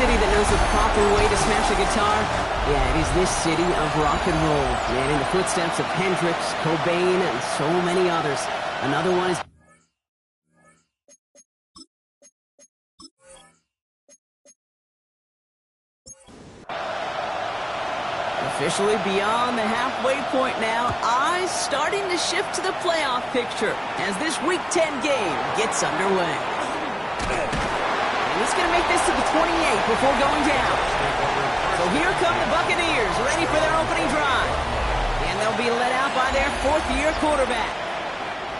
city that knows the proper way to smash a guitar, yeah, it is this city of rock and roll. And in the footsteps of Hendrix, Cobain, and so many others. Another one is... Officially beyond the halfway point now, eyes starting to shift to the playoff picture as this Week 10 game gets underway. And he's going to make this to the 28 before going down. So here come the Buccaneers, ready for their opening drive. And they'll be led out by their fourth-year quarterback.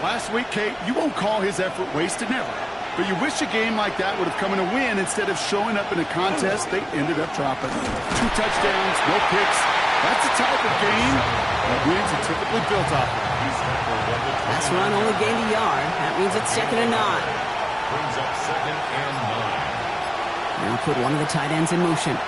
Last week, Kate, you won't call his effort wasted, never. But you wish a game like that would have come in a win instead of showing up in a contest they ended up dropping. 2 touchdowns, no picks. That's the type of game that wins are typically built off of. Pass run only gained a yard. That means it's 2nd and 9. Brings up 2nd and 9. Now put one of the tight ends in motion.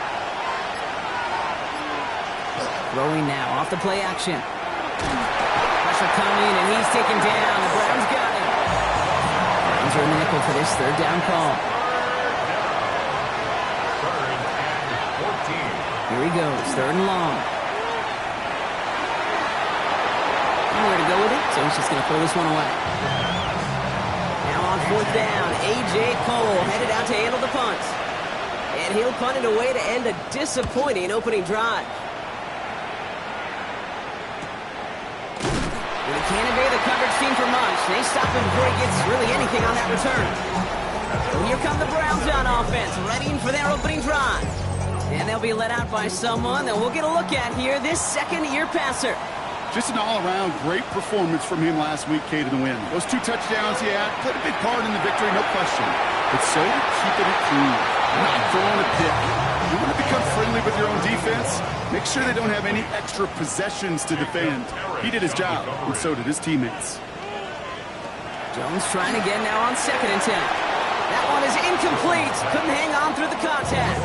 Throwing now off the play action. Pressure coming, and he's taken down. The Browns got him. Browns are in the nickel for this 3rd down call. 3rd and 14. Here he goes, 3rd and long. Nowhere to go with it, so he's just going to throw this one away. Now on 4th down, A.J. Cole headed out to handle the punt. And he'll punt it away to end a disappointing opening drive. Can't evade the coverage team for much. They stop him before he gets really anything on that return. So here come the Browns on offense, readying for their opening drive. And they'll be let out by someone that we'll get a look at here, this second-year passer. Just an all-around great performance from him last week, Kate, in the win. Those 2 touchdowns he had played a big part in the victory, no question. But so did keeping it clean, not throwing a pick. You want to become friendly with your own defense? Make sure they don't have any extra possessions to defend. He did his job, and so did his teammates. Jones trying again now on 2nd and 10. That one is incomplete. Couldn't hang on through the contact.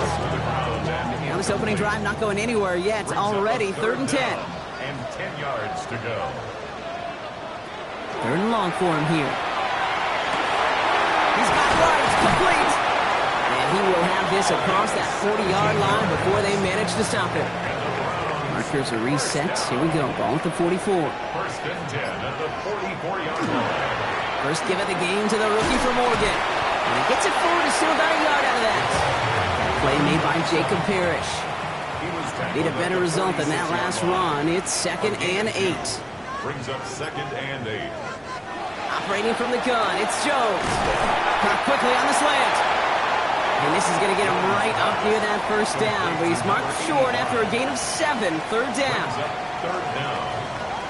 Now this opening drive not going anywhere yet. Already 3rd and 10. And 10 yards to go. 3rd and long for him here. He's got right, complete. And he will have this across that 40-yard line before they manage to stop him. Markers are reset. Here we go. Ball at the 44. 1st and 10 at the 44-yard line. First give of the game to the rookie from Oregon. And he gets it forward to steal about a yard out of that. That play made by Jacob Parrish. Need a better result than that last run. It's 2nd and 8. Brings up 2nd and 8. Operating from the gun, it's Jones. Caught quickly on the slant. And this is going to get him right up near that 1st down. But he's marked short after a gain of 7. 3rd down. 3rd down.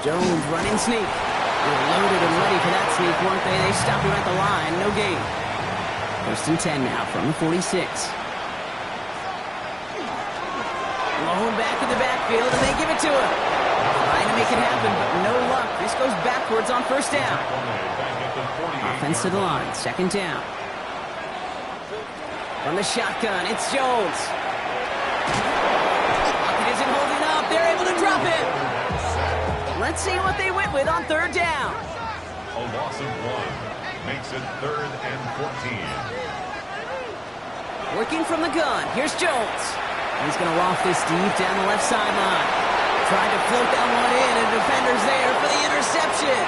Jones running sneak. They were loaded and ready for that sneak, weren't they? They stopped him at the line. No gain. 1st and 10 now from the 46. Blown back in the backfield, and they give it to him. Trying to make it happen, but no luck. This goes backwards on 1st down. Offense to the line, 2nd down. From the shotgun, it's Jones. Pocket isn't holding up. They're able to drop it. Let's see what they went with on 3rd down. A loss of 1 makes it 3rd and 14. Working from the gun, here's Jones. He's going to loft this deep down the left sideline. Trying to float that one in, and the defender's there for the interception.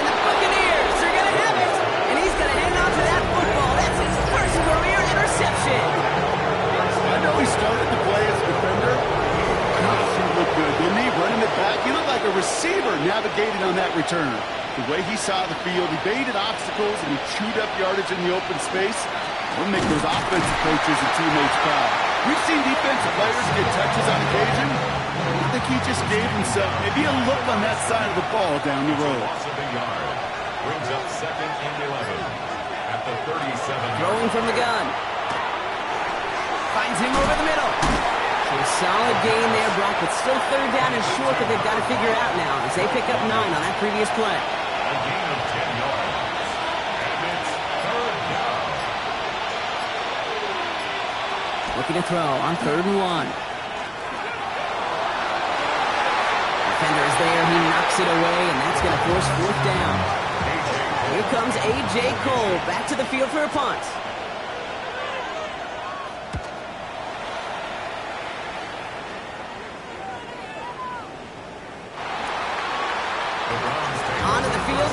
And the Buccaneers are going to have it. And he's going to hang on to that football. That's his 1st career interception. I know he started the play as a defender. Gosh, he looked good, didn't he? Running it back. He looked like a receiver navigating on that return. The way he saw the field, he baited obstacles, and he chewed up yardage in the open space. We'll make those offensive coaches and teammates proud. We've seen defensive players get touches on occasion. I think he just gave himself maybe a look on that side of the ball down the road. Loss of a yard. Brings up 2nd and 11 at the 37. Throwing from the gun. Finds him over the middle. So a solid gain there, Brock, but still 3rd down and short that they've got to figure out now as they pick up 9 on that previous play. A gain of 10 yards. And it's 3rd down. Looking to throw on 3rd and 1. Defender is there. He knocks it away, and that's going to force 4th down. Here comes A.J. Cole back to the field for a punt.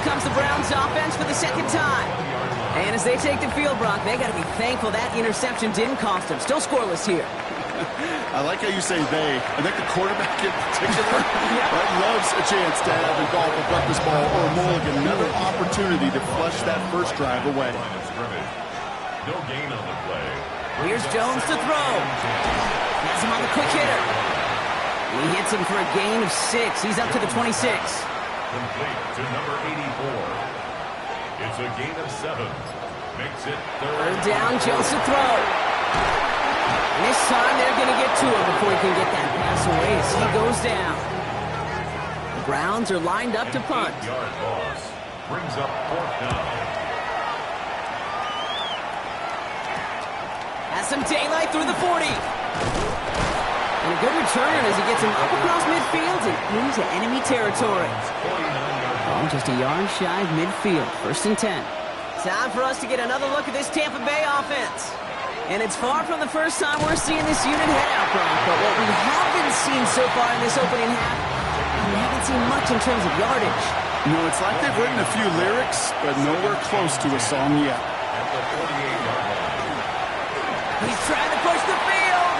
comes the Browns offense for the second time. And as they take the field, Brock, they got to be thankful that interception didn't cost them. Still scoreless here. I like how you say they. I think the quarterback in particular loves a chance to have a golf, a breakfast ball, or a mulligan. Another opportunity to flush that first drive away. No gain on the play. Here's Jones to throw. Has him on the quick hitter. He hits him for a gain of 6. He's up to the 26. Complete to number 84. It's a gain of 7. Makes it third down. Jones to throw. And this time they're going to get to him before he can get that pass away as he goes down. The Browns are lined up to punt. 8-yard loss brings up 4th down. Has some daylight through the 40. And a good return as he gets him up across midfield and into enemy territory. Oh, just a yard shy of midfield. 1st and 10. Time for us to get another look at this Tampa Bay offense. And it's far from the first time we're seeing this unit head out, Brock. But what we haven't seen so far in this opening half, we haven't seen much in terms of yardage. No, it's like they've written a few lyrics, but nowhere close to a song yet. At the 48-yard line. He's trying to push the field.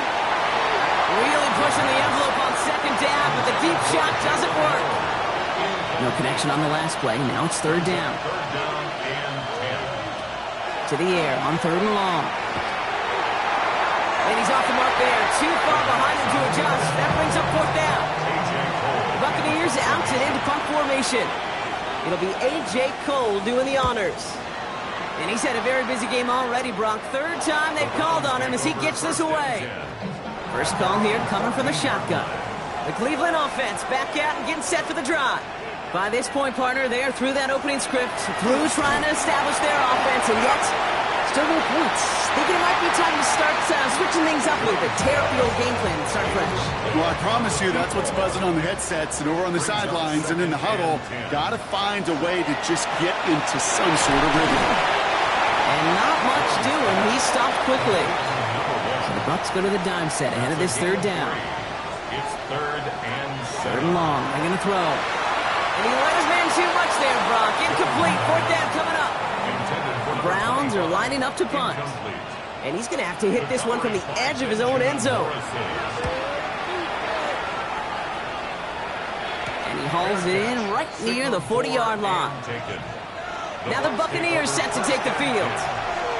Really pushing the envelope on 2nd down, but the deep shot doesn't work. No connection on the last play. Now it's 3rd down. 3rd down and 10. To the air on 3rd and long. And he's off the mark there. Too far behind him to adjust. That brings up 4th down. The Buccaneers out and into punt formation. It'll be A.J. Cole doing the honors. And he's had a very busy game already, Brock. 3rd time they've called on him as he gets this away. First call here coming from the shotgun. The Cleveland offense back out and getting set for the drive. By this point, partner, they are through that opening script, through trying to establish their offense, and yet still no points. Thinking it might be time to start switching things up a little bit, tear up the old game plan and start fresh. Well, I promise you that's what's buzzing on the headsets and over on the sidelines and in the huddle. Got to find a way to just get into some sort of rhythm. And not much doing. He stopped quickly. So the Bucks go to the dime set ahead of this 3rd down. It's 3rd and 3rd and long. They're going to throw. And he let his man too much there, Brock. Incomplete. 4th down coming up. The Browns are lining up to punt. And he's going to have to hit this one from the edge of his own end zone. And he hauls it in right near the 40-yard line. Now the Buccaneers set to take the field.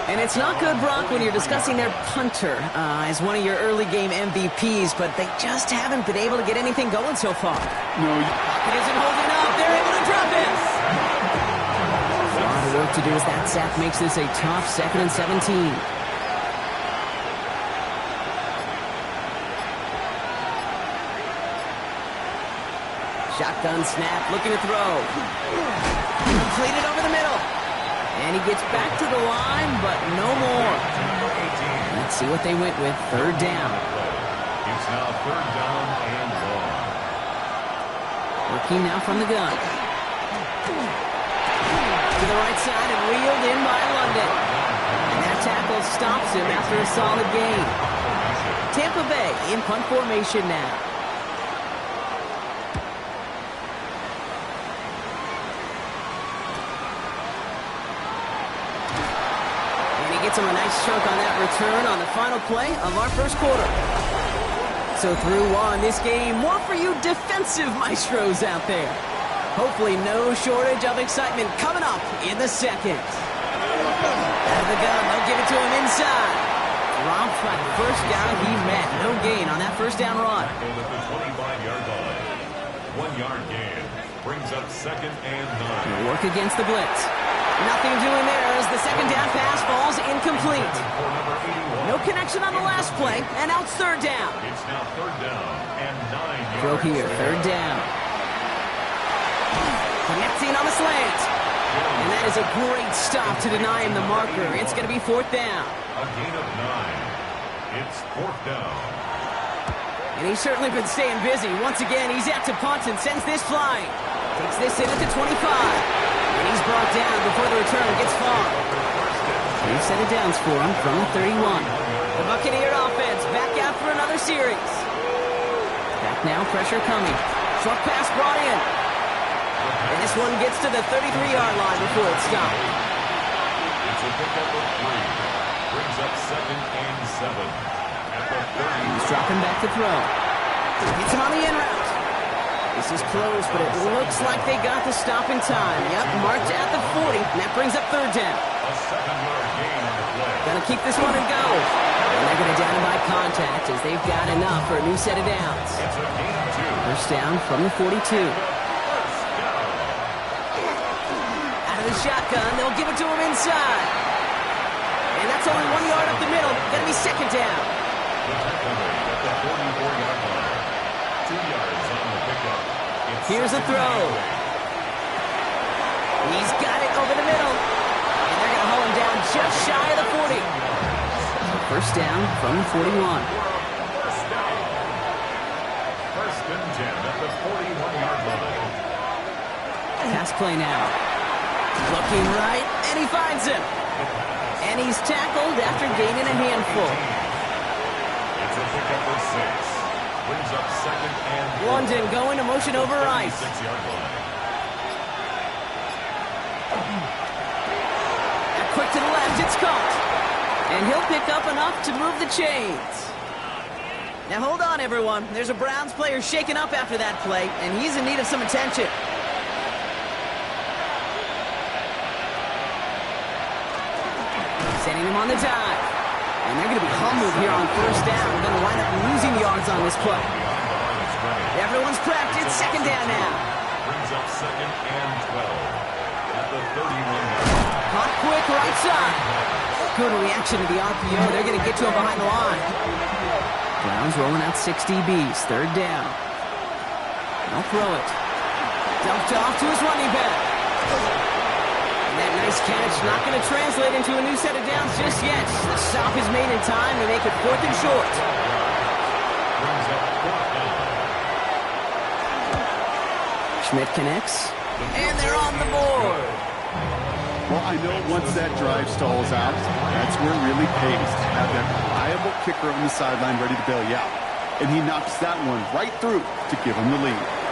And it's not good, Brock, when you're discussing their punter as one of your early game MVPs, but they just haven't been able to get anything going so far. No, It isn't holding up. They're able to drop it. A lot of work to do as that sack makes this a tough 2nd and 17. Shotgun snap, looking to throw. Completed over the middle. And he gets back to the line, but no more. Let's see what they went with. 3rd down. It's now 3rd down and long. Working now from the gun. To the right side and reeled in by London. And that tackle stops him after a solid gain. Tampa Bay in punt formation now. Gets him a nice chunk on that return on the final play of our first quarter. So through one, this game, more for you defensive maestros out there. Hopefully no shortage of excitement coming up in the second. Out of the gun, they'll give it to him inside. Dropped by the first guy he met. No gain on that 1st down run. At the 25-yard line. 1-yard gain brings up 2nd and 9. Work against the blitz. Nothing doing there as the 2nd down pass falls incomplete. No connection on the last play, and now it's 3rd down. It's now 3rd down and 9 yards. Throw here, 3rd down. Connecting on the slant. And that is a great stop to deny him the marker. It's going to be 4th down. A gain of 9. It's 4th down. And he's certainly been staying busy. Once again, he's out to punt and sends this flying. Takes this in at the 25. And he's brought down before the return gets far. 3 set of downs for him from the 31. The Buccaneer offense back out for another series. Back now, pressure coming. Short pass brought in. And this one gets to the 33-yard line before it's stopped. It's a pickup of 3. Brings up 2nd and 7. At the 30. He's dropping back to throw. Gets him on the in route. This is close, but it looks like they got the stop in time. Yep, marked at the 40, and that brings up 3rd down. A 7-yard gain on the play. Gonna keep this one and go. And they're gonna down him by contact as they've got enough for a new set of downs. It's a gain of 2. First down from the 42. Out of the shotgun, they'll give it to him inside. And that's only 1 yard up the middle. Gonna be 2nd down. The tackle made at the 44-yard line. 2 yards on the pickup. Here's a throw. He's got it over the middle. And they're going to haul him down just shy of the 40. So first down from the 41. First down. First and 10 at the 41-yard line. Pass play now. Looking right, and he finds him. And he's tackled after gaining a handful. It's a pickup of 6. Brings up 2nd and 4. London going to motion over right. 6-yard line. And quick to the left, it's caught. And he'll pick up enough to move the chains. Now hold on, everyone. There's a Browns player shaken up after that play, and he's in need of some attention. Sending him on the dive. And they're going to be humbled here on first down. We're going to wind up losing yards on this play. Everyone's prepped. It's 2nd down now. Brings up 2nd and 12 at the 31-yard line. Hot quick right side. Good reaction to the RPO. They're going to get to him behind the line. Browns rolling out 6 DBs. 3rd down. They'll throw it. Dumped off to his running back. That nice catch not going to translate into a new set of downs just yet. The stop is made in time to make it 4th and short. Brings up 4th down. Schmidt connects, and they're on the board. Well, I know once that drive stalls out, that's where it really pays to have that reliable kicker on the sideline ready to bail you out. And he knocks that one right through to give him the lead.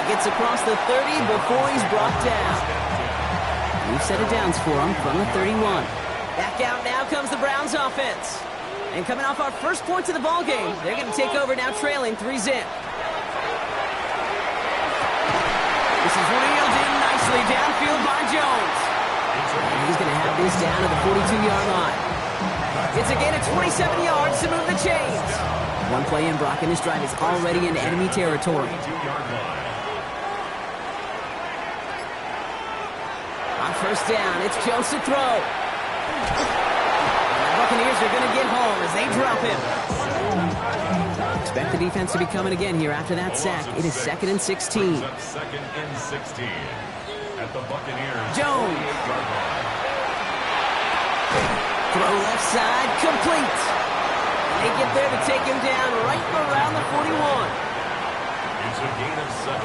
Gets across the 30 before he's brought down. New set of downs for him from the 31. Back out now comes the Browns offense. And coming off our first points of the ball game, they're going to take over now trailing 3-zip. This is reeled in nicely downfield by Jones. And he's going to have this down to the 42-yard line. It's a gain of 27 yards to move the chains. One play in, Brock, and this drive is already in enemy territory. 22-yard line. First down, it's Jones to throw. And the Buccaneers are going to get home as they drop him. Expect the defense to be coming again here after that sack. It is 2nd and 16. 2nd and 16 at the Buccaneers. Jones. 48-yard line. Throw left side, complete. They get there to take him down right around the 41. It's a gain of 7.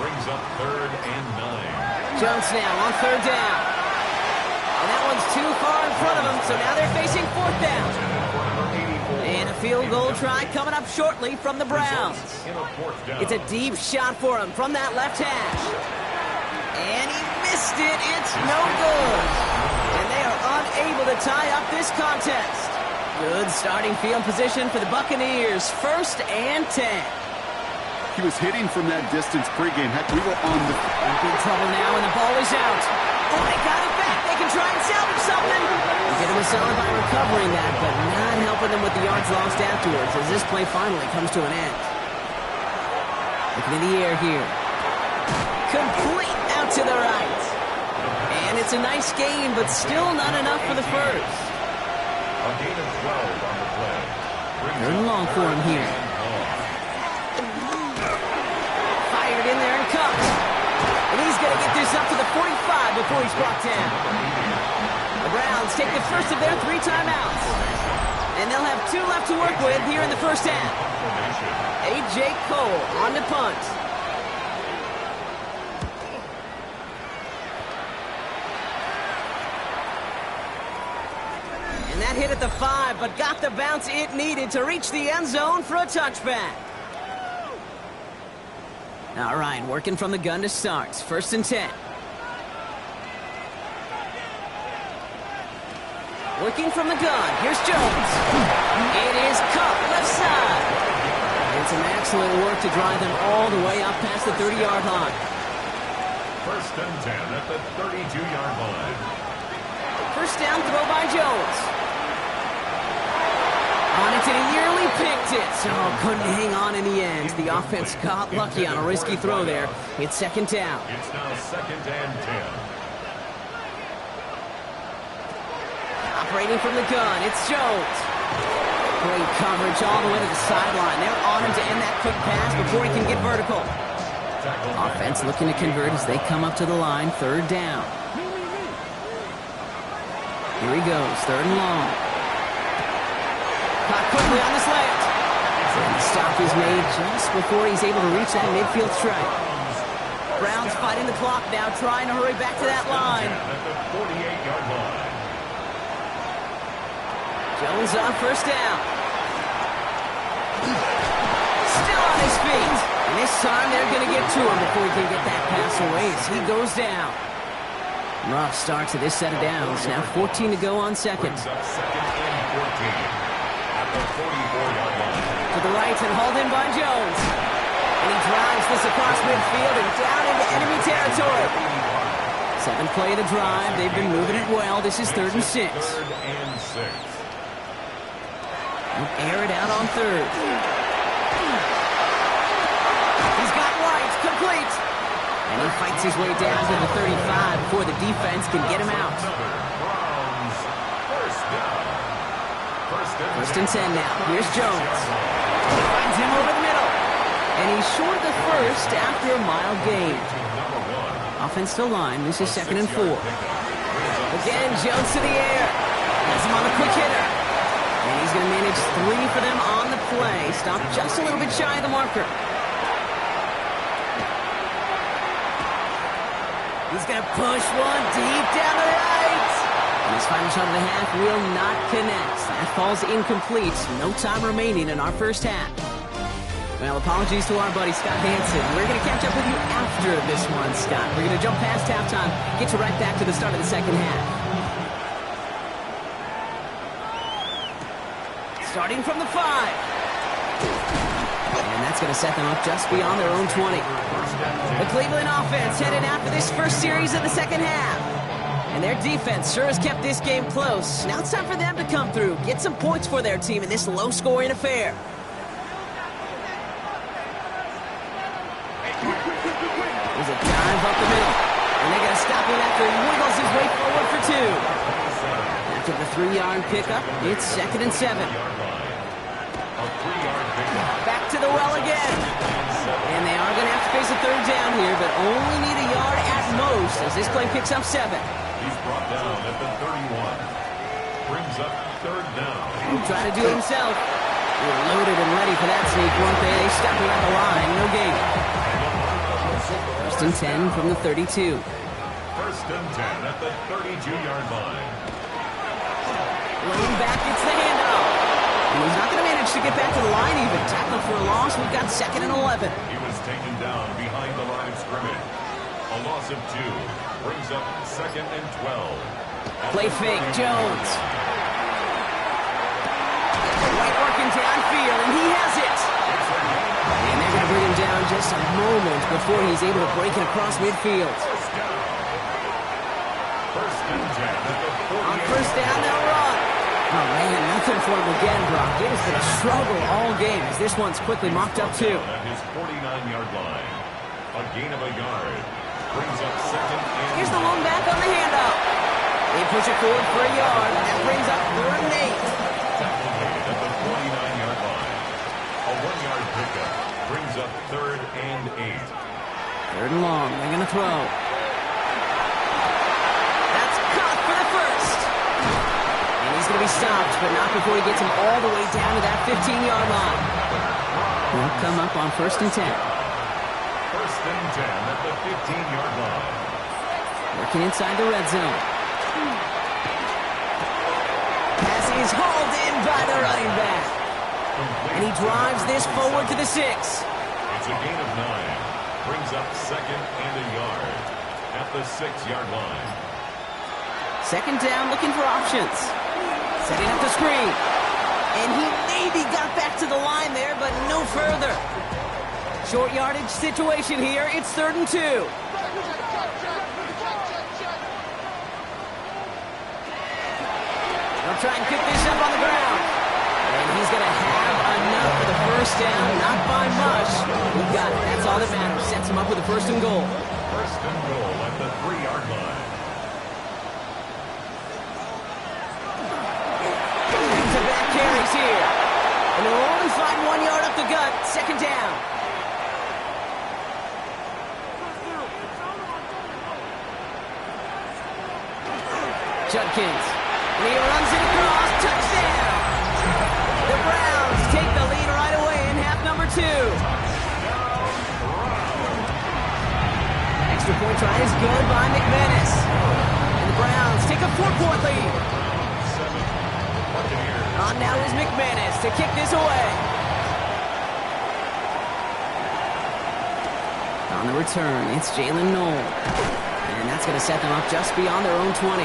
Brings up 3rd and 9. Jones now on 3rd down. And that one's too far in front of him, so now they're facing 4th down. And a field goal try coming up shortly from the Browns. It's a deep shot for him from that left hash. And he missed it. It's no good. And they are unable to tie up this contest. Good starting field position for the Buccaneers. 1st and 10. He was hitting from that distance pregame. Heck, we were on the... In big trouble now, and the ball is out. Oh, they got it back. They can try and salvage something. They get him a solid by recovering that, but not helping them with the yards lost afterwards as this play finally comes to an end. Looking in the air here. Complete out to the right. And it's a nice game, but still not enough for the first. A gain of 12 on the play. 3rd and long for him here. In there and cuffed. And he's going to get this up to the 45 before he's brought down. The Browns take the first of their 3 timeouts. And they'll have 2 left to work with here in the first half. A.J. Cole on the punt. And that hit at the 5, but got the bounce it needed to reach the end zone for a touchback. All right, working from the gun to start. 1st and 10. Working from the gun. Here's Jones. It is Cup left side. And some excellent work to drive them all the way up past the 30-yard line. 1st and 10 at the 32-yard line. 1st down throw by Jones. On it to the yearly, picked it. Oh, couldn't hang on in the end. The offense got lucky on a risky throw there. It's 2nd down. It's now 2nd and 10. Operating from the gun, it's Jones. Great coverage all the way to the sideline. They're on him to end that quick pass before he can get vertical. Offense looking to convert as they come up to the line. 3rd down. Here he goes, 3rd and long. Caught quickly on the slant. And the stop is made just before he's able to reach that midfield strike. Browns fighting the clock now, trying to hurry back to that line. At the 48-yard line. Jones on 1st down. Still on his feet. And this time they're going to get to him before he can get that pass away as he goes down. Rough start to this set of downs. Now 14 to go on 2nd. Brings up 2nd and 14 at the 44-yard line. To the right and hauled in by Jones. And he drives this across midfield and down into enemy territory. 7th play of the drive. They've been moving it well. This is 3rd and 6. 3rd and 6. Air it out on 3rd. He's got White complete. And he fights his way down to the 35 before the defense can get him out. Browns, 1st down. 1st and 10 now. Here's Jones. He finds him over the middle. And he's short of the 1st after a mile gain. Offense to line. This is 2nd and 4. Again, Jones to the air. Has him on the quick hitter. And he's going to manage 3 for them on the play. Stopped just a little bit shy of the marker. He's going to push one deep down the right. And his final shot of the half will not connect. That falls incomplete. No time remaining in our 1st half. Well, apologies to our buddy Scott Hansen. We're going to catch up with you after this one, Scott. We're going to jump past halftime, get you right back to the start of the 2nd half. Starting from the 5. And that's going to set them up just beyond their own 20. The Cleveland offense headed after this 1st series of the 2nd half. And their defense sure has kept this game close. Now it's time for them to come through, get some points for their team in this low-scoring affair. There's a dive up the middle. And they're going to stop him after he wiggles his way forward for 2. After the 3-yard pickup, it's 2nd and 7. Back to the well again. And they are going to have to face a 3rd down here, but only need a yard at most as this play picks up 7. He's brought down at the 31. Brings up 3rd down. He'll try to do it himself. They're loaded and ready for that sneak, weren't they? They stop him at the line. No gain. 1st and 10 from the 32. 1st and 10 at the 32-yard line. Lane back, it's the handoff. And he's not going to manage to get back to the line even. Tackle for a loss. We've got 2nd and 11. He was taken down behind the line of scrimmage. A loss of 2 brings up 2nd and 12. Play fake, Jones. White working downfield, and he has it. And they're going to bring him down just a moment before he's able to break it across midfield. 1st and 10 at the 48. On 1st down, they'll run. Oh, man, nothing for him again, Brock. It has been a struggle all game as this one's quickly mocked up, too. At his 49-yard line. A gain of a yard. Brings up 2nd and... Here's the lone back on the handoff. They push it forward for a yard. That brings up 3rd and 8. Tackle made at the 49-yard line. A 1-yard pickup. Brings up 3rd and 8. 3rd and long. They're going to throw. That's caught for the 1st. And he's going to be stopped, but not before he gets him all the way down to that 15-yard line. They'll come up on 1st and 10. 1st and 10 at the 15-yard line. Working inside the red zone. Pass is hauled in by the running back. And he drives this forward to the 6. It's a gain of 9. Brings up second and a yard at the 6-yard line. Second down, looking for options. Setting up the screen. And he maybe got back to the line there, but no further. Short yardage situation here. It's 3rd and 2. They'll try and pick this up on the ground. And he's going to have enough for the first down. Not by much. He got it. That's all that matters. Sets him up with a 1st and goal. 1st and goal at the 3-yard line. Back-to-back carries here. And they'll only find 1 yard up the gut. 2nd down. Judkins. And he runs it across. Touchdown. The Browns take the lead right away in half number 2. Extra point try is good by McManus. And the Browns take a 4-point lead. On now is McManus to kick this away. On the return, it's Jalen Noel. And that's going to set them up just beyond their own 20.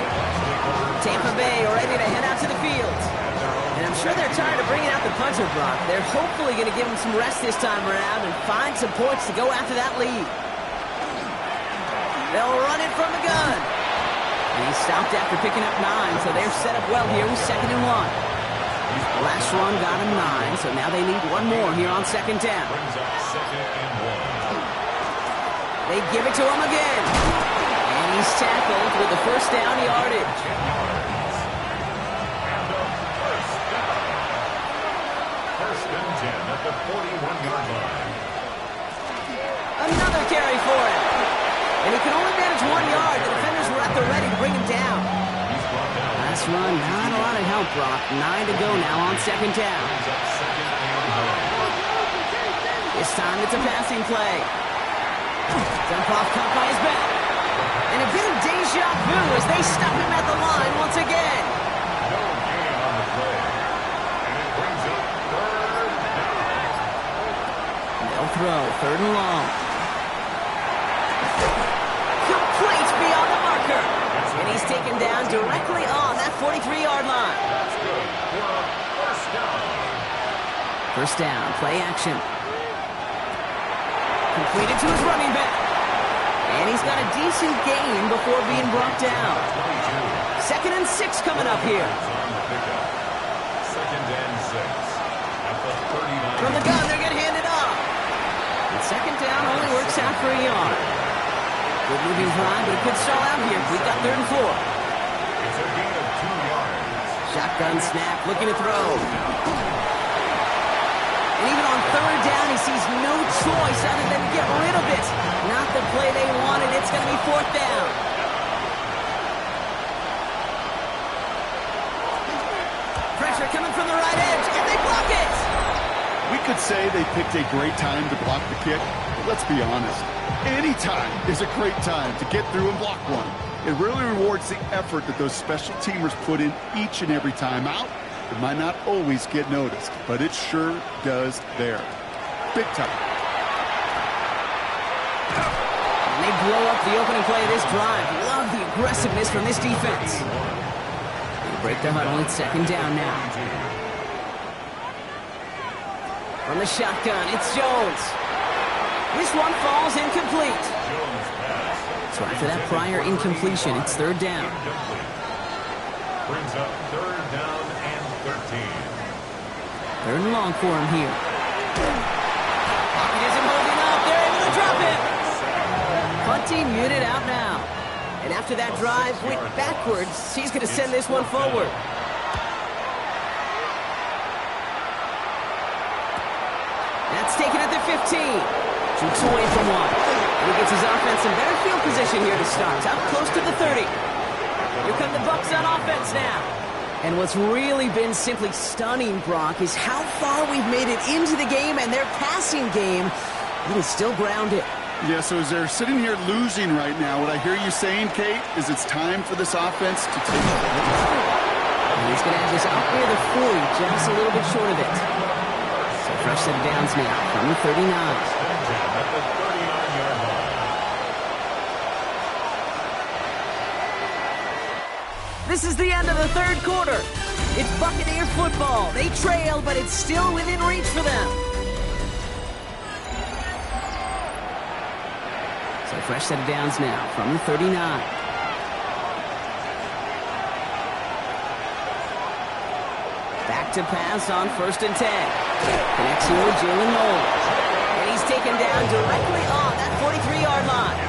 Tampa Bay ready to head out to the field. And I'm sure they're tired of bringing out the puncher, Brock. They're hopefully going to give him some rest this time around and find some points to go after that lead. They'll run it from the gun. And he stopped after picking up 9, so they're set up well here with 2nd and 1. Last run got him 9, so now they need 1 more here on 2nd down. Brings up 2nd and 1. They give it to him again. And he's tackled with the 1st down yardage. 10 yards. And a 1st down. 1st and 10 at the 41-yard line. Another carry for him. And he can only manage 1 yard. The defenders were at the ready to bring him down. He's brought down. Last run, not a lot of help, Brock. 9 to go now on 2nd down. Brings up 2nd and 1. This time it's a passing play. Dump off caught by his back. And a bit of deja vu as they stop him at the line once again. No gain on the play. And it brings up 3rd down. They'll throw 3rd and long. Complete beyond the marker. And he's taken down directly on that 43-yard line. That's good for a 1st down. 1st down, play action. Completed to his running back. And he's got a decent gain before being brought down. 2nd and 6 coming up here. 2nd and 6 at the 39. From the gun, they're going to hand it off. And 2nd down only works out for a yard. Good moving drive, but it could stall out here. We've got 3rd and 4. It's a gain of 2 yards. Shotgun snap, looking to throw. And even on 3rd down, he sees no choice other than to get rid of it. Not the play they wanted. It's going to be 4th down. Pressure coming from the right edge, and they block it. We could say they picked a great time to block the kick, but let's be honest. Any time is a great time to get through and block one. It really rewards the effort that those special teamers put in each and every time out. It might not always get noticed, but it sure does there. Big time. And they blow up the opening play of this drive. Love the aggressiveness from this defense. They break the huddle. It's 2nd down now. From the shotgun, it's Jones. This one falls incomplete. So after that prior incompletion, it's 3rd down. Brings up 3rd down and 13. 3rd and long for him here. Pocket isn't holding up. They're able to drop it. Punting unit out now. And after that drive went backwards, he's going to send this one forward. That's taken at the 15. Jukes away from one. And he gets his offense in better field position here to start. Up close to the 30. Here come the Bucks on offense now. And what's really been simply stunning, Brock, is how far we've made it into the game, and their passing game, it is still grounded. Yeah, so as they're sitting here losing right now, what I hear you saying, Kate, is it's time for this offense to take a hit. And he's going to have this out near the 40, just a little bit short of it. So fresh set of downs now from the 39. 7-yard line. This is the end of the third quarter. It's Buccaneer football. They trail, but it's still within reach for them. So fresh set of downs now from the 39. Back to pass on 1st and 10. Connects here with Jalen Noel. And he's taken down directly on that 43-yard line.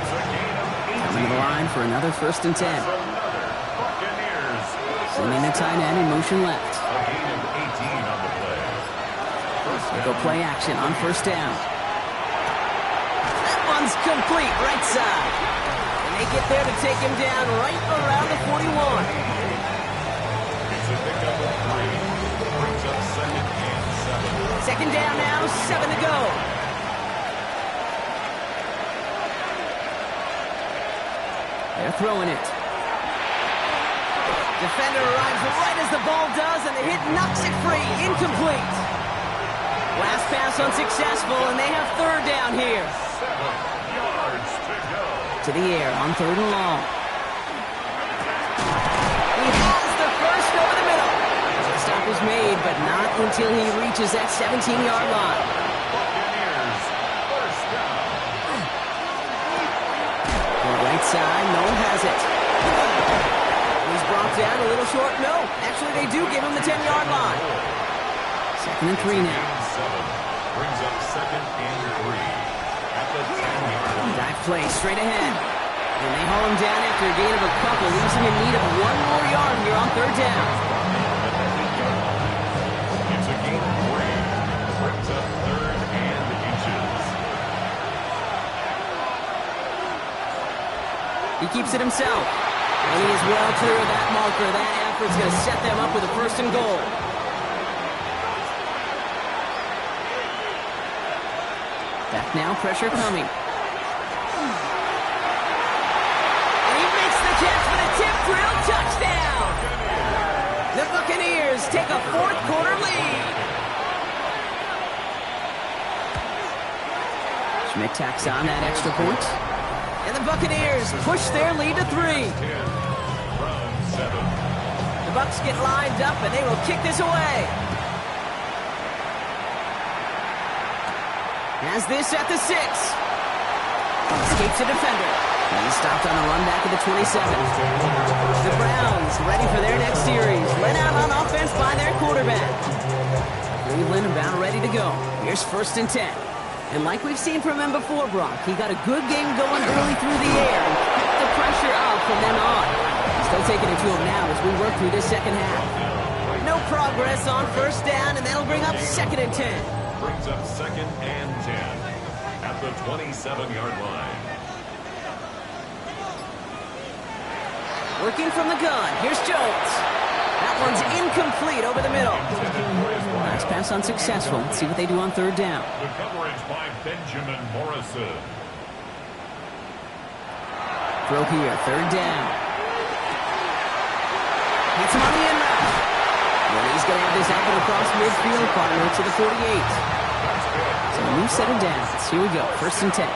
Coming to the line for another 1st and 10. Sending the tight end in motion left. A gain of 18 on the play. They go play action on 1st down. That one's complete, right side. And they get there to take him down right around the 41. It's a pickup of 3. Brings up 2nd and 7. Second down now, 7 to go. They're throwing it. Defender arrives right as the ball does, and the hit knocks it free. Incomplete. Last pass unsuccessful, and they have 3rd down here. 7 yards to go. To the air on 3rd and long. He has the first over the middle. The stop was made, but not until he reaches that 17-yard line. Buccaneers, 1st down. On the right side, Noel has it. He's brought down a little short. No, actually they do give him the 10-yard line. 2nd and 3 now. 7 brings up 2nd and 3 at the 10-yard line. Dive play straight ahead. And they haul him down after a gain of a couple. Leaves him in need of 1 more yard here on 3rd down. It's a gain of 3. Brings up 3rd and inches. He keeps it himself. And he is well clear of that marker. That effort's going to set them up with a 1st and goal. Back now, pressure coming. And he makes the catch for the tip drill touchdown. The Buccaneers take a 4th quarter lead. Schmidt tacks on that extra point. And the Buccaneers push their lead to 3. 10 from 7. The Bucks get lined up, and they will kick this away. Has this at the 6. Escapes a defender. And he's stopped on a run back at the 27. The Browns ready for their next series. Led out on offense by their quarterback. Cleveland about ready to go. Here's 1st and 10. And like we've seen from him before, Brock, he got a good game going early through the air and kept the pressure up from then on. Still taking it to him now as we work through this second half. No progress on 1st down, and that'll bring up 2nd and 10. Brings up 2nd and 10 at the 27-yard line. Working from the gun. Here's Jones. That one's incomplete over the middle. Last pass unsuccessful. Let's see what they do on 3rd down. The coverage by Benjamin Morrison. Throw here, 3rd down. Hits him on the end route. And he's going to have this out and across midfield, partner to the 48. So a new set of downs. Here we go, 1st and 10.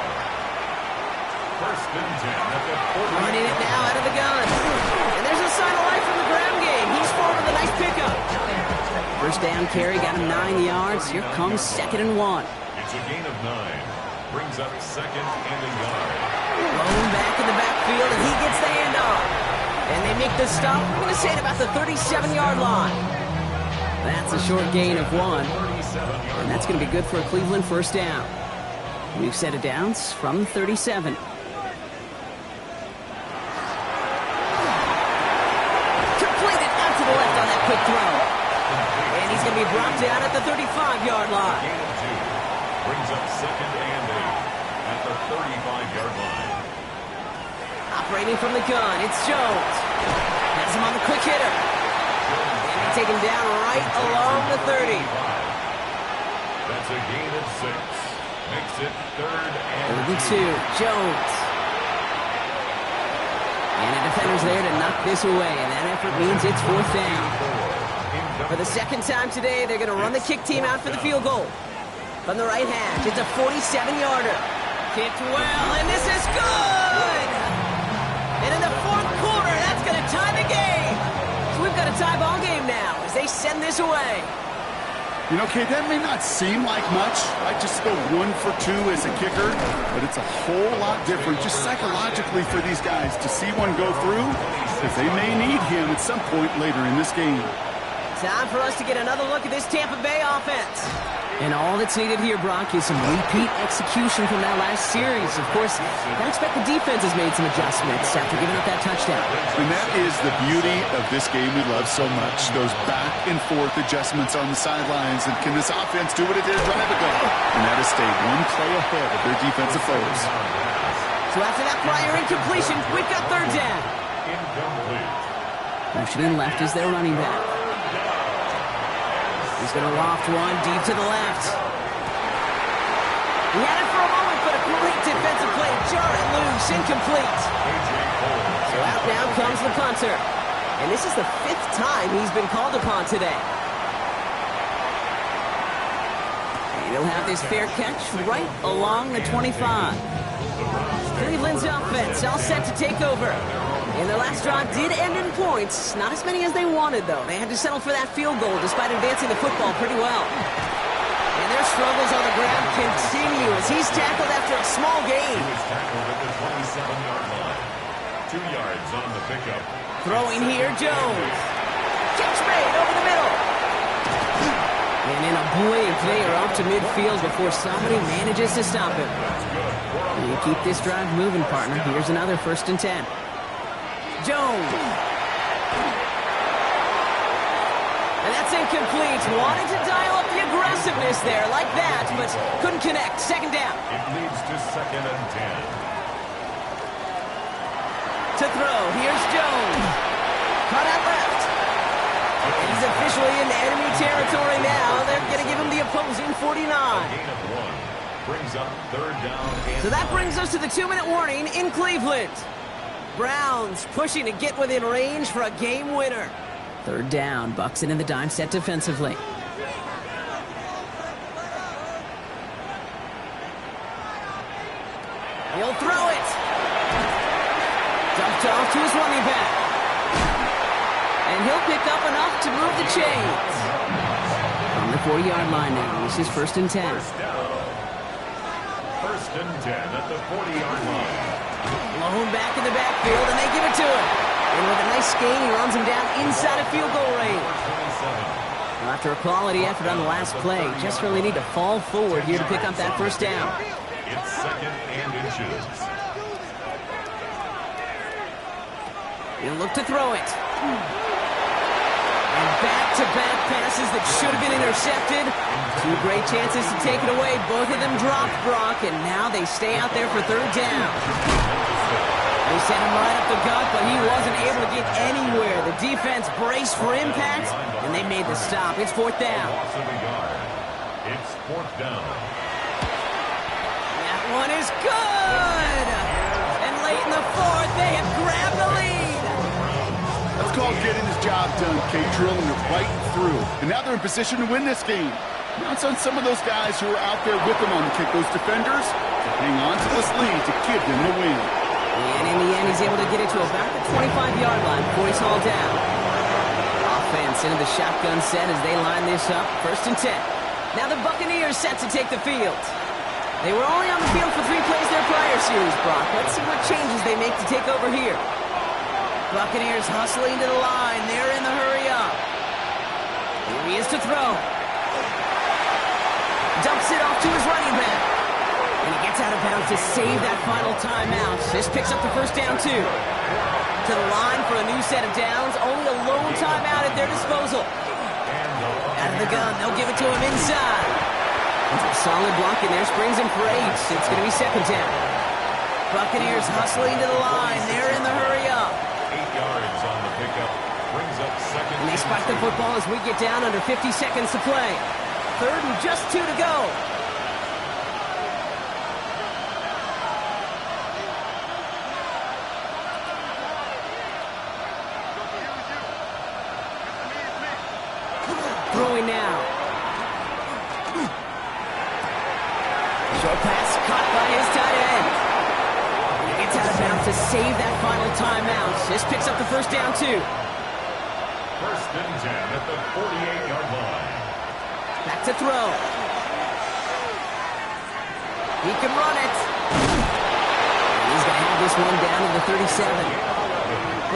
1st and 10 at the 40. Running it now out of the gun. And there's a sign of life from the ground game. He's forward with a nice pickup. 1st down carry, got him 9 yards. Here comes 2nd and 1. It's a gain of 9. Brings up 2nd and a yard. Rolling back in the backfield, and he gets the handoff. And they make the stop. We're going to say at about the 37-yard line. That's a short gain of 1. And that's going to be good for a Cleveland 1st down. New set of downs from 37. Completed out to the left on that quick throw. And he's going to be brought down at the 35-yard line. Gain of 2. Brings up 2nd and 8 at the 35-yard line. Operating from the gun, it's Jones. Has him on the quick hitter. And they take him down right along the 30. That's a gain of 6. Makes it 3rd and 2. Jones. And the defender's there to knock this away, and that effort means it's 4th down. For the 2nd time today, they're going to run the kick team out for the field goal. From the right hash, it's a 47-yarder. Kicked well, and this is good! And in the fourth quarter, that's going to tie the game. So we've got a tie ball game now as they send this away. You know, Kate, that may not seem like much, right? Just go 1 for 2 as a kicker, but it's a whole lot different just psychologically for these guys to see one go through, because they may need him at some point later in this game. Time for us to get another look at this Tampa Bay offense. And all that's needed here, Brock, is some repeat execution from that last series. Of course, I expect the defense has made some adjustments after giving up that touchdown. And that is the beauty of this game we love so much, those back-and-forth adjustments on the sidelines. And can this offense do what it did a drive ago? And that is stay one play ahead of their defensive foes. So after that prior incompletion, we've got third down. Motioning left is their running back. He's going to loft one deep to the left. He had it for a moment, but a great defensive play. Jar it loose, incomplete. So out now comes the punter. And this is the 5th time he's been called upon today. And he'll have this fair catch right along the 25. Cleveland's offense all set to take over. And their last drive did end in points. Not as many as they wanted, though. They had to settle for that field goal despite advancing the football pretty well. And their struggles on the ground continue as he's tackled after a small gain. He was tackled at the 27-yard line. 2 yards on the pickup. Throwing here, Jones. Catch made over the middle. And in a blink, they are off to midfield before somebody manages to stop him. You keep this drive moving, partner. Here's another 1st and 10. Jones. And that's incomplete. Wanted to dial up the aggressiveness there like that, but couldn't connect. 2nd down. It leads to 2nd and 10. To throw. Here's Jones. Cut out left. He's officially in enemy territory now. They're going to give him the opposing 49. Gain of 1 brings up 3rd down. So that brings us to the 2-minute warning in Cleveland. Browns pushing to get within range for a game winner. 3rd down, Bucks in the dime set defensively. He'll throw it. Dumped off to his running back. And he'll pick up enough to move the chains. On the 40-yard line now, this is 1st and 10. 1st and 10 at the 40-yard line. Blown back in the backfield, and they give it to him. And with a nice gain, he runs him down inside of field goal range. After a quality effort on the last play, just really need to fall forward here to pick up that 1st down. It's 2nd and inches. He'll look to throw it. And back-to-back passes that should have been intercepted. 2 great chances to take it away. Both of them dropped, Brock, and now they stay out there for 3rd down. They sent him right up the gut, but he wasn't able to get anywhere. The defense braced for impact, and they made the stop. It's 4th down. Loss of a yard. It's 4th down. That one is good! And late in the 4th, they have grabbed the lead. That's called getting his job done, Kate, drilling it right through. And now they're in position to win this game. Now it's on some of those guys who are out there with them on the kick, those defenders, to hang on to this lead to give them the win. And in the end, he's able to get it to about the 25-yard line before he's hauled down. Offense into the shotgun set as they line this up. 1st and 10. Now the Buccaneers set to take the field. They were only on the field for 3 plays their prior series, Brock. Let's see what changes they make to take over here. Buccaneers hustling to the line. They're in the hurry up. Here he is to throw. Dumps it off to his running back. And he gets out of bounds to save that final timeout. This picks up the 1st down, too. To the line for a new set of downs. Only a lone timeout at their disposal. Out of the gun. They'll give it to him inside. Solid block in there. Springs him for 8. It's going to be 2nd down. Buccaneers hustling to the line. They're in the hurry up. 8 yards on the pickup. Brings up 2nd. And they spike the football as we get down under 50 seconds to play. 3rd and just 2 to go. Throwing now. Short pass caught by his tight end. Browns to save that final timeout. This picks up the first down, too. First and 10 at the 48-yard line. Back to throw. He can run it. He's going to have this one down to the 37.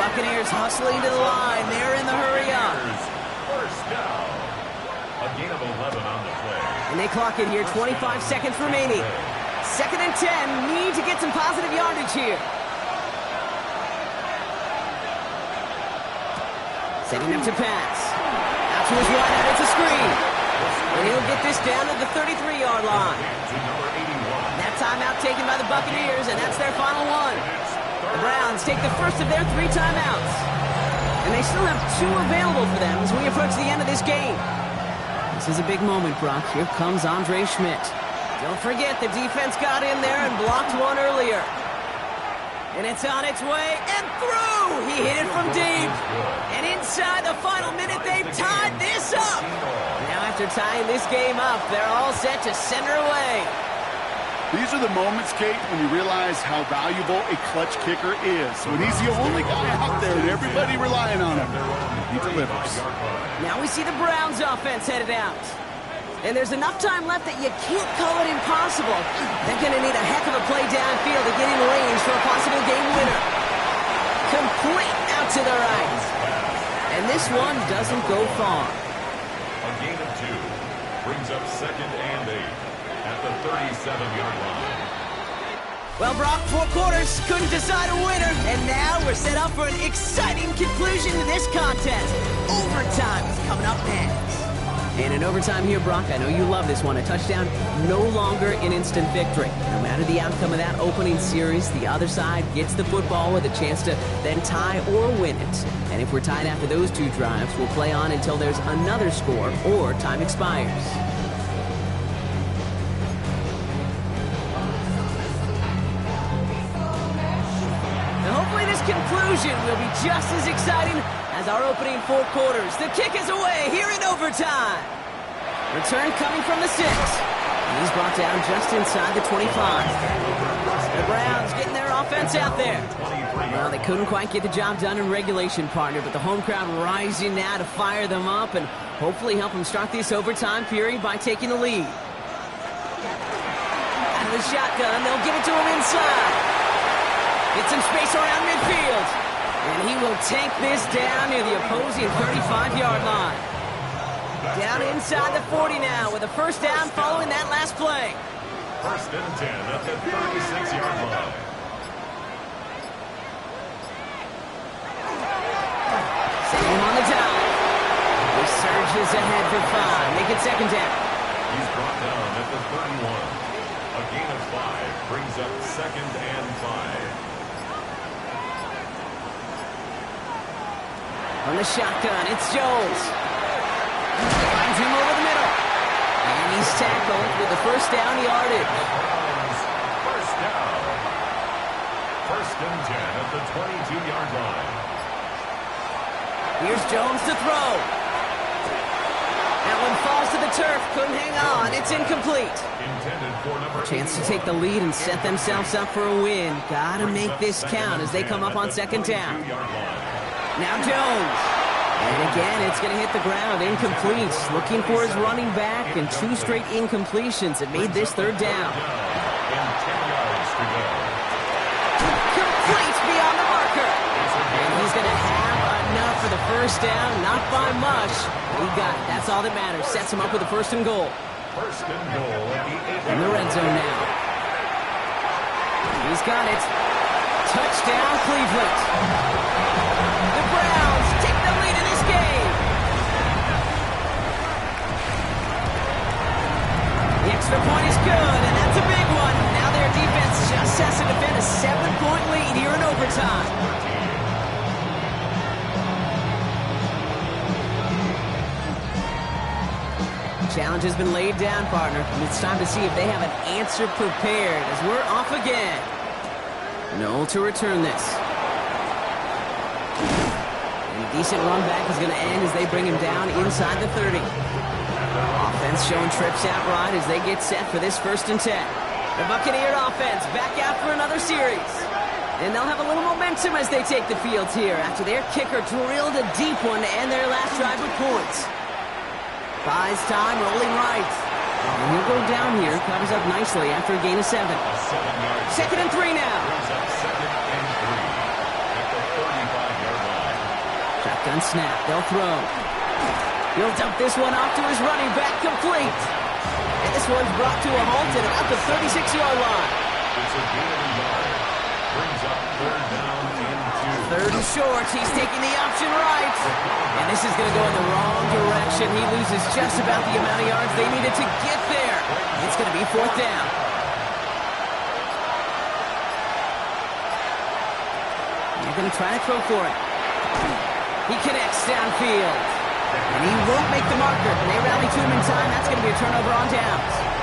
Buccaneers hustling to the line. They're in the hurry up. First down. A gain of 11 on the play. And they clock it here, 25 seconds remaining. Second and 10, need to get some positive yardage here. Setting up to pass. Out to his right out, it's a screen. And he'll get this down to the 33-yard line. To number 81. That timeout taken by the Buccaneers, and that's their final one. The Browns take the first of their 3 timeouts. And they still have 2 available for them as we approach the end of this game. This is a big moment, Brock. Here comes Andre Schmidt. Don't forget, the defense got in there and blocked one earlier. And it's on its way and through. He hit it from deep. And inside the final minute, they've tied this up. Now after tying this game up, they're all set to send her away. These are the moments, Kate, when you realize how valuable a clutch kicker is. When he's the only guy out there and everybody relying on him, he delivers. Now we see the Browns offense headed out. And there's enough time left that you can't call it impossible. They're going to need a heck of a play downfield to get in range for a possible game winner. Complete out to the right. And this one doesn't go far. A gain of 2 brings up second and 8 at the 37-yard line. Well, Brock, 4 quarters couldn't decide a winner. And now we're set up for an exciting conclusion to this contest. Overtime is coming up next. And in overtime here, Brock, I know you love this one. A touchdown, no longer an instant victory. No matter the outcome of that opening series, the other side gets the football with a chance to then tie or win it. And if we're tied after those 2 drives, we'll play on until there's another score or time expires. And hopefully this conclusion will be just as exciting as our opening 4 quarters. The kick is away here in overtime. Return coming from the 6. He's brought down just inside the 25. The Browns getting their offense out there. Well, they couldn't quite get the job done in regulation, partner, but the home crowd rising now to fire them up and hopefully help them start this overtime period by taking the lead. Out of the shotgun, they'll give it to him inside. Get some space around midfield. And he will tank this down near the opposing 35-yard line. Down inside the 40 now with a first down following that last play. First and 10 at the 36-yard line. Save him on the down. He surges ahead for 5. Make it second down. He's brought down at the 31. A gain of 5 brings up second and 5. On the shotgun, it's Jones. Finds him over the middle. And he's tackled with the first down yardage. First down. First and 10 at the 22-yard line. Here's Jones to throw. That one falls to the turf. Couldn't hang on. It's incomplete. Intended for number Chance to take the lead and set themselves up for a win. Gotta make this count as they come up on second down. Now Jones. And again, it's going to hit the ground. Incomplete. Looking for his running back, and 2 straight incompletions. It made this third down. Complete beyond the marker. And he's going to have enough for the first down. Not by much. He got it. That's all that matters. Sets him up with a first and goal. First and goal In the red zone now. He's got it. Touchdown, Cleveland. The Browns take the lead in this game. The extra point is good, and that's a big one. Now their defense just has to defend a 7-point lead here in overtime. Challenge has been laid down, partner, and it's time to see if they have an answer prepared as we're off again. Noel to return this. And a decent run back is going to end as they bring him down inside the 30. Offense showing trips out right as they get set for this first and 10. The Buccaneer offense back out for another series. And they'll have a little momentum as they take the field here after their kicker drilled a deep one to end their last drive with points. Buys time, rolling right. And he'll go down here, covers up nicely after a gain of 7. Second and 3 now. Second and 3 at the 35-yard line. Shotgun snap, they'll throw. He'll dump this one off to his running back, complete. And this one's brought to a halt at about the 36-yard line. It's a gain of a yard. Brings up third down and 2. Third and short, he's taking the option right. And this is going to go in the wrong direction. He loses just about the amount of yards they needed to get there. It's going to be fourth down. They're going to try to throw for it. He connects downfield. And he won't make the marker. And they rally to him in time. That's going to be a turnover on downs.